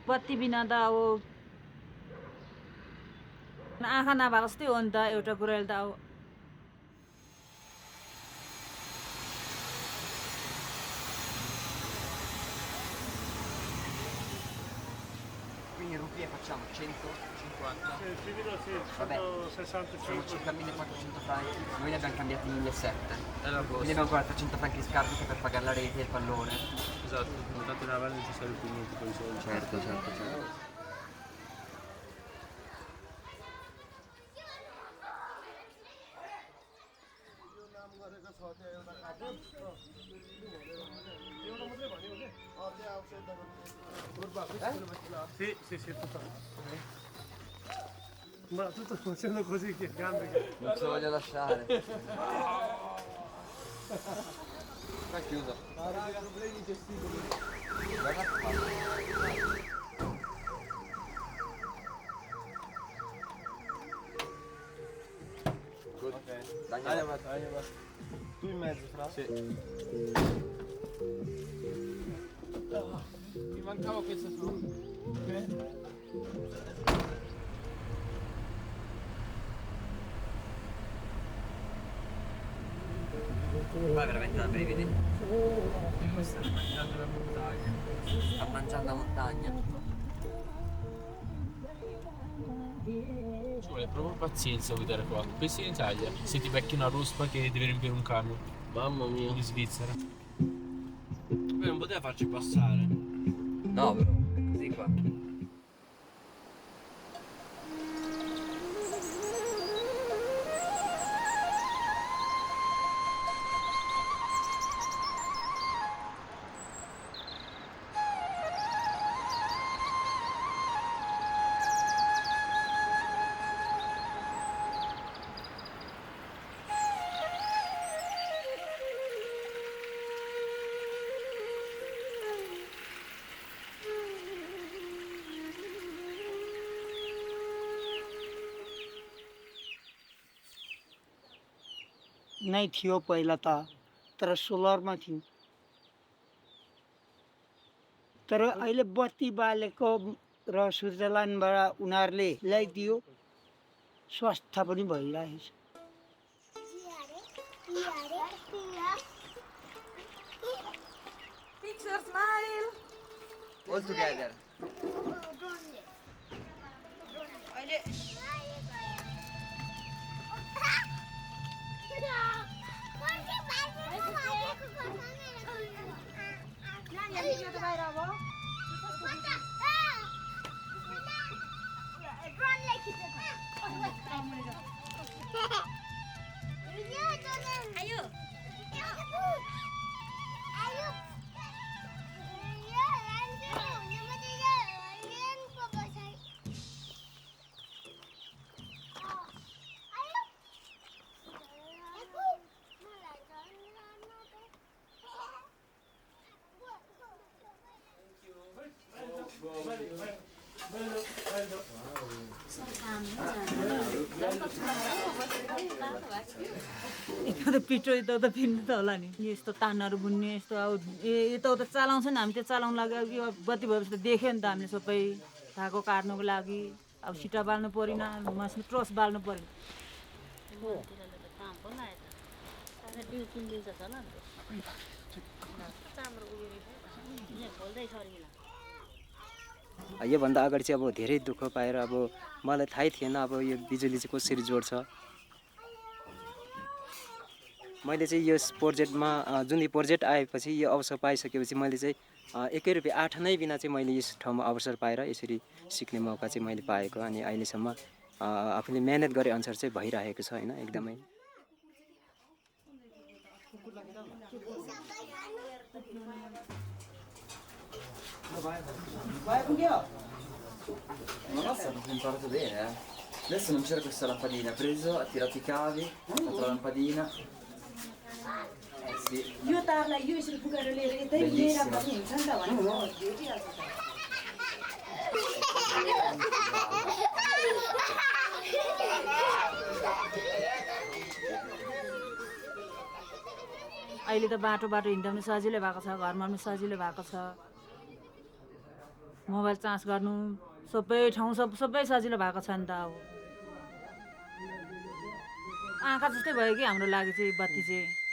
बत्ती बिना त अब आँखा नभएको जस्तै हो नि त एउटा कुराले त अब Quindi rupie facciamo 150? Sì, più di no, sì, Vabbè, 165. sono circa 1400 franchi, noi ne abbiamo cambiati 1700. Era Quindi abbiamo ancora 300 franchi di scarto per pagare la rete e il pallone. Esatto, intanto nella valle non ci serve più niente con i soldi. Certo. Sì, tutto. Ma tutto facendo così che gambe che... Non ce lo voglio lasciare. Qua è chiuso. Raga, problemi gestibili. Guarda qua. Good. Ok. Dai, tu in mezzo, Fra? Sì. Mi mancava questa su. Qua è veramente da brividi. Sta mangiando la montagna. Sta mangiando la montagna. Ci vuole proprio pazienza a guidare qua. Pensi in Italia, se ti becchi una ruspa che deve riempire un camion. Mamma mia. In Svizzera. Beh, non poteva farci passare. No, però, è così qua. नै थियो पहिला त तर सोलरमा थियो तर अहिले बत्ती बालेको र स्विजरल्यान्डबाट उनीहरूले ल्याइदियो स्वास्थ्य पनि भइरहेछ Picture smile. All together. यता त पिठो यता पिन्नु त होला नि यस्तो तानहरू बुन्ने यस्तो अब यता चलाउँछ नि हामी त्यो चलाउनु लागि अब बत्ती भएपछि त देख्यो नि त हामीले सबै धागो काट्नुको लागि अब सिटा बाल्नु परेन मसमा ट्रस बाल्नु परेन योभन्दा अगाडि चाहिँ अब धेरै दुःख पाएर अब मलाई थाहै थिएन अब यो बिजुली चाहिँ कसरी जोड्छ मैले चाहिँ यस प्रोजेक्टमा जुन यो प्रोजेक्ट आएपछि यो अवसर पाइसकेपछि मैले चाहिँ ₹1 8 नै बिना चाहिँ मैले यस ठाउँमा अवसर पाएर यसरी सिक्ने मौका चाहिँ मैले पाएको अनि अहिलेसम्म आफूले मेहनत गरे अनुसार चाहिँ भइरहेको छ हैन एकदमै Nossa, non ho imparato bene, eh. Adesso non c'era questa lampadina, ha preso, ha tirato i cavi, ha fatto la lampadina. Sì. यो तारलाई यो यसरी पुगाएर लिएर यतै लिएर पनि हुन्छ नि त भनेको अहिले त बाटो हिँड्दा पनि सजिलै भएको छ घरमा पनि सजिलै भएको छ मोबाइल चार्ज गर्नु सबै ठाउँ सबै सजिलो भएको छ नि त अब आँखा जस्तै भयो कि हाम्रो लागि चाहिँ बत्ती चाहिँ